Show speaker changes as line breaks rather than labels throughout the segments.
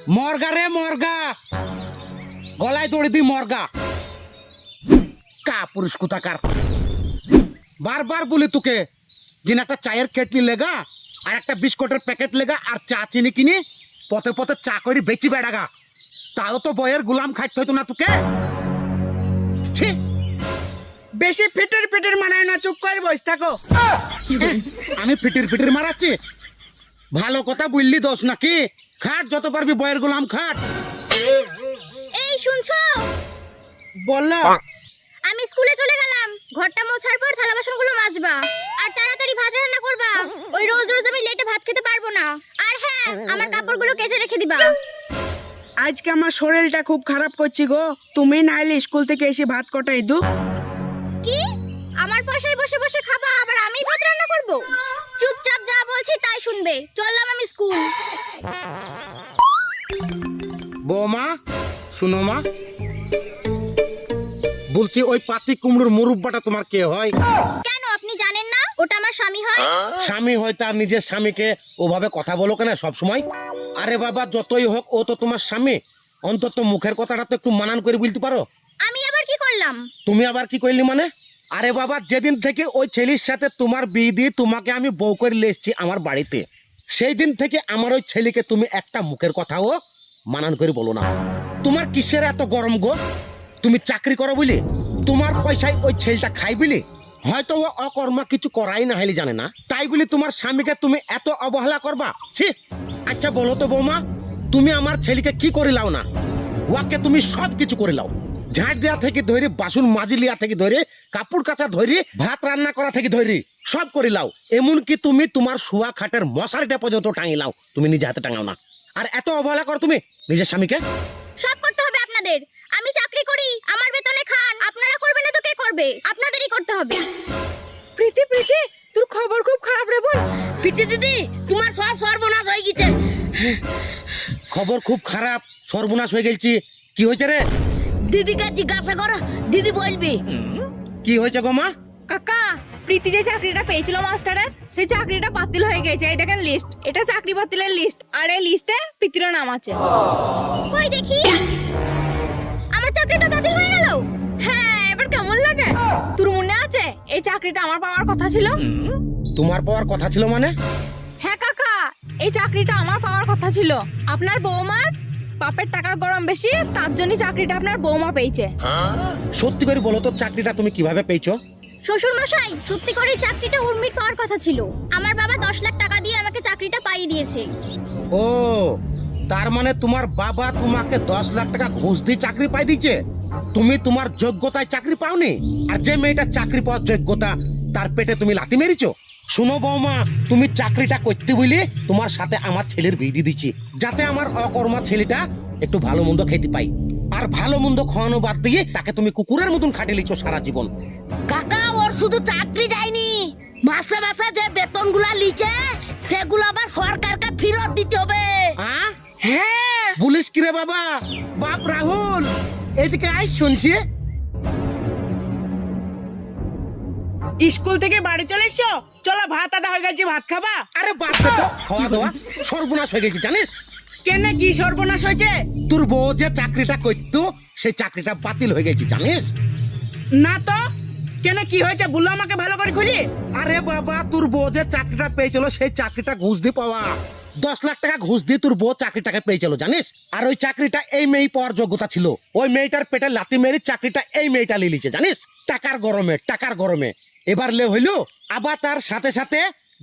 মর্গা রে মর্গা, গলায় দড়ি দি মর্গা। কা পুরুষ কোথাকার, বারবার বলি তোকে যে একটা চায়ের কেটলি লেগা আর একটা বিস্কুটের প্যাকেট লেগা আর চা চিনি কিনি পথে পথে চা করি বেচি বেড়াগা, তাও তো বইয়ের গুলাম খাইতে হইতো না তোকে। ছি,
বেশি ফিটের ফিটের মানায় না, চুপ করে বসে থাকো।
আমি ফিটির ফিটির মারাচ্ছি? ভালো কথা বললি দোষ নাকি? খাট যত পারবি বইয়ের গোলাম খাট।
এই শুনছো?
বললো
আমি স্কুলে চলে গেলাম, ঘরটা মোছার পর থালা বাসনগুলো মাজবা আর তাড়াতাড়ি ভাত রান্না করবা। ওই রোজ রোজ আমি লেটে ভাত খেতে পারবো না। আর হ্যাঁ, আমার কাপড়গুলো কেচে রেখে দিবা।
আজকে আমার শরীরটা খুব খারাপ করছি গো, তুমি নাইলে স্কুল থেকে এসে ভাত কটাই দু।
কি? আমার পয়সায় বসে বসে খাবা আবার আমি ভাত রান্না করব? চুপচাপ যা বলছি তাই শুনবে। চললাম আমি স্কুল।
বৌমা শুনো মা, বলছি ওই পাতি কুমড়োর মুরব্বাটা তোমার কে হয়?
কেন আপনি জানেন না ওটা আমার স্বামী হয়?
স্বামী হয় তার নিজের স্বামীকে ওভাবে কথা বলো কেন সব সময়? আরে বাবা যতই হোক ও তো তোমার স্বামী, অন্তত মুখের কথাটা তো একটু মানান করে বলতে পারো।
আমি আবার কি করলাম?
তুমি আবার কি করলি মানে? আরে বাবা যেদিন থেকে ওই ছেলের সাথে তোমার বিয়ে দিয়ে তোমাকে আমি বউ করে নিয়ে এসেছি আমার বাড়িতে, সেই দিন থেকে আমার ওই ছেলেকে তুমি একটা মুখের কথাও মানান করে বলো না। তোমার কিসের এত গরম গো? তুমি চাকরি করো বলি, তোমার পয়সায় ওই ছেলেটা খাই বলি, হয়তো ও অকর্মা কিছু করাই না হলে জানে না, তাই বলি তোমার স্বামীকে তুমি এত অবহেলা করবা? ছি! আচ্ছা বলো তো বৌমা, তুমি আমার ছেলেকে কি করে লাও না? ওয়াকে তুমি সব কিছু করে লাও, ঝাঁট দেওয়া থেকে ধরে, বাসন মাজি লিয়া থেকে ধরে, কাপড় কাচা ধরে, ভাত রান্না করা থেকে ধরে সব করে লাও। এমনকি তুমি তোমার শোয়া খাটের মশারিটা পর্যন্ত টাঙিয়ে লাও, তুমি নিজে হাতে টাঙাও না। আর এত অবহেলা করো তুমি নিজের স্বামীকে?
সব করতে হবে আপনাদের। আমি চাকরি করি, আমার বেতনে খান। আপনারা করবেন না তো কে করবে? আপনাদেরই করতে হবে।
প্রীতি প্রীতি, তোর খবর খুব খারাপ রে বোন। প্রীতি দিদি, তোমার সব সর্বনাশ হয়ে গেছে।
খবর খুব খারাপ, সর্বনাশ হয়ে গেছি। কি হয়েছে রে?
দিদিকে জিজ্ঞাসা করো, দিদি বলবি।
কি হয়েছে গো মা?
কাকা, প্রীতি যে চাকরিটা পেয়েছিল মাস্টারের, সেই চাকরিটা বাতিল হয়ে গেছে। এই দেখেন লিস্ট, এটা চাকরি বাতিলের লিস্ট, আর এই লিস্টে প্রীতির নাম আছে।
কই দেখি, আমার চাকরিটা বাতিল হয়ে গেল।
হ্যাঁ, এবার কেমন লাগে? তোর মনে আছে এই চাকরিটা আমার পাওয়ার কথা ছিল?
তোমার পাওয়ার কথা ছিল মানে?
হ্যাঁ কাকা, এই চাকরিটা আমার পাওয়ার কথা ছিল। আপনার বৌমার বাপের টাকার গরম বেশি, তার জন্য চাকরিটা আপনার বৌমা পেয়েছে।
সত্যি করে বলো তো, চাকরিটা তুমি কিভাবে পেয়েছো?
শ্বশুর মশাই, সত্যি করে চাকরিটা উর্মির পাওয়ার কথা ছিল। আমার বাবা 10 লাখ টাকা দিয়ে আমাকে চাকরিটা পাইয়ে দিয়েছে।
ও, তার মানে তোমার বাবা তোমাকে 10 লাখ টাকা ঘুষ দিয়ে চাকরি পাই দিয়েছে। তুমি তোমার যোগ্যতায় চাকরি পাওনি, আর যে মেয়েটা চাকরি পাওয়ার যোগ্যতা তার পেটে তুমি লাথি মেরেছো। শুনো বৌমা, তুমি চাকরিটা করতে বলে তোমার সাথে আমার ছেলের বিয়ে দিয়ে দিচ্ছি, যাতে আমার অকর্মা ছেলেটা একটু ভালো মন্দ খেতে পাই। আর ভালো মন্দ খাওয়ানো বাদ দিয়ে তাকে তুমি কুকুরের মতন খাটিয়ে লিছো সারা জীবন।
কাকা, ওর শুধু চাকরি যায়নি, মাসে মাসে যে বেতনগুলা লিচে সেগুলো আবার সরকারকে ফেরত দিতে হবে। হ্যাঁ,
বলিস কি রে বাবা? বাপ রাহুল, এদিকে আই, শুনছি।
স্কুল থেকে বাড়ি চলে এসছো, চলো ভাত আদা হয়ে গেছে, ভাত খাবা?
আরে বাদ দে তো, খাওয়া দাওয়া সর্বনাশ হয়ে গেছে জানিস?
কেন, কি সর্বনাশ হয়েছে?
তোর বউ যে চাকরিটা করতো সেই চাকরিটা বাতিল হয়ে গেছে জানিস?
না তো, কেন কি হয়েছে বললো আমাকে ভালো করে খুলি।
আরে বাবা, তোর বউ যে চাকরিটা পেয়েছিল সেই চাকরিটা ঘুষ দিয়ে পাওয়া। 10 লাখ টাকা ঘুষ দিয়ে তোর বউ চাকরিটাকে পেয়েছিল জানিস? আর ওই চাকরিটা এই মেয়ে পাওয়ার যোগ্যতা ছিল। ওই মেয়েটার পেটে লাথি মেরে চাকরিটা এই মেয়েটা নিয়ে নিয়েছে জানিস? টাকার গরমে, টাকার গরমে। এবার লে হইলো, আবার তার সাথে সাথে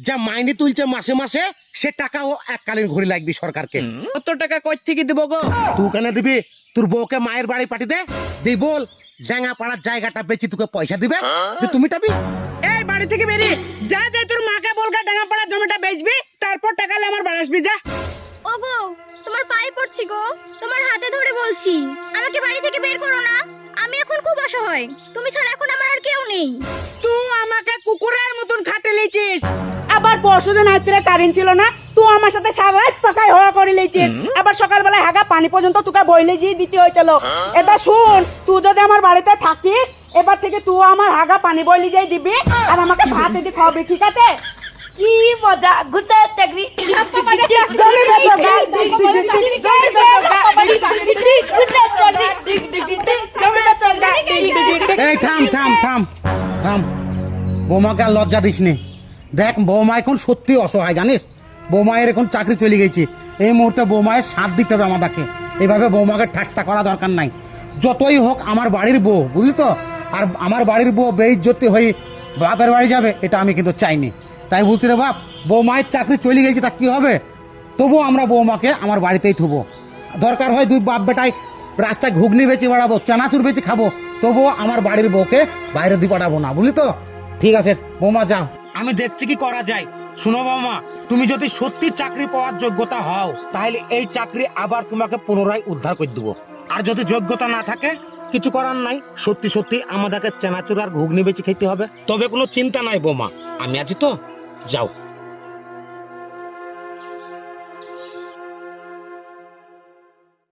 যা মাইনে তুলছে মাসে মাসে, সে টাকাও এককালীন ঘুরে লাগবে সরকারকে।
কত টাকা কই থেকে দেবো গো?
তুই কেন দিবি? তোর বউকে মায়ের বাড়ি পাঠিয়ে দে, দি বল ডাঙ্গা পাড়ার জায়গাটা বেচি তোকে পয়সা দিবে, তুমি টাবি।
এই বাড়ি থেকে বেরিয়ে যা, যা তোর মাকে বলকা ডাঙ্গা পাড়া জমিটা বেচবি, তারপর টাকা নিয়ে আমার বাড়ি আসবি, যা।
ওগো, তোমার পায়ে পড়ছি গো, তোমার হাতে ধরে বলছি, আমাকে বাড়ি থেকে বের করো না। আমি এখন খুব অসহায়, তুমি ছাড়া এখন আমার আর কেউ নেই।
তুই আমাকে কুকুরের মতন খাটে লিছিস। আবার পরশুদিন রাত্রে কারেন্ট ছিল না, তুই আমার সাথে সারা রাত পাকায় হওয়া করে লিছিস। আবার সকালবেলায় হাগা পানি পর্যন্ত তোকে বইলে দিয়ে দিতে হয়েছিল। এটা শুন, তুই যদি আমার বাড়িতে থাকিস, এবার থেকে তুই আমার হাগা পানি বইলে যাই দিবি, আর আমাকে ভাত এদি খাওয়াবি, ঠিক আছে?
কি মজা, ঘুরতে চাকরি।
চলে
বৌমাকে আর লজ্জা দিস নি। দেখ বৌমা এখন সত্যি অসহায় জানিস, বৌমায়ের এখন চাকরি চলে গেছে, এই মুহূর্তে বৌমায়ের সাথ দিতে হবে আমাদেরকে। এইভাবে বৌমাকে ঠাট্টা করা দরকার নাই। যতই হোক আমার বাড়ির বউ, বুঝলি তো, আর আমার বাড়ির বউ বেইজ্জতি হয়ে বাপের বাড়ি যাবে এটা আমি কিন্তু চাইনি। তাই বলছি রে বাপ, বৌমায়ের চাকরি চলে গেছে তা কি হবে, তবুও আমরা বৌমাকে আমার বাড়িতেই থুবো। দরকার হয় দুই বাপ বেটায় রাস্তায় ঘুগনি বেচে বেড়াবো, চানাচুর বেচে খাবো, তবুও আমার বাড়ির বউকে বাইরে দিয়ে পাঠাবো না, বুঝলি তো। ঠিক আছে বৌমা যাও, আমি দেখছি কি করা যায়। শুনো বৌমা, তুমি যদি সত্যি চাকরি পাওয়ার যোগ্যতা হও তাহলে এই চাকরি আবার তোমাকে পুনরায় উদ্ধার করে দেবো। আর যদি যোগ্যতা না থাকে কিছু করার নাই, সত্যি সত্যি আমাদেরকে চানাচুর আর ঘুগনি বেচে খেতে হবে। তবে কোনো চিন্তা নাই বৌমা, আমি আছি তো, যাও।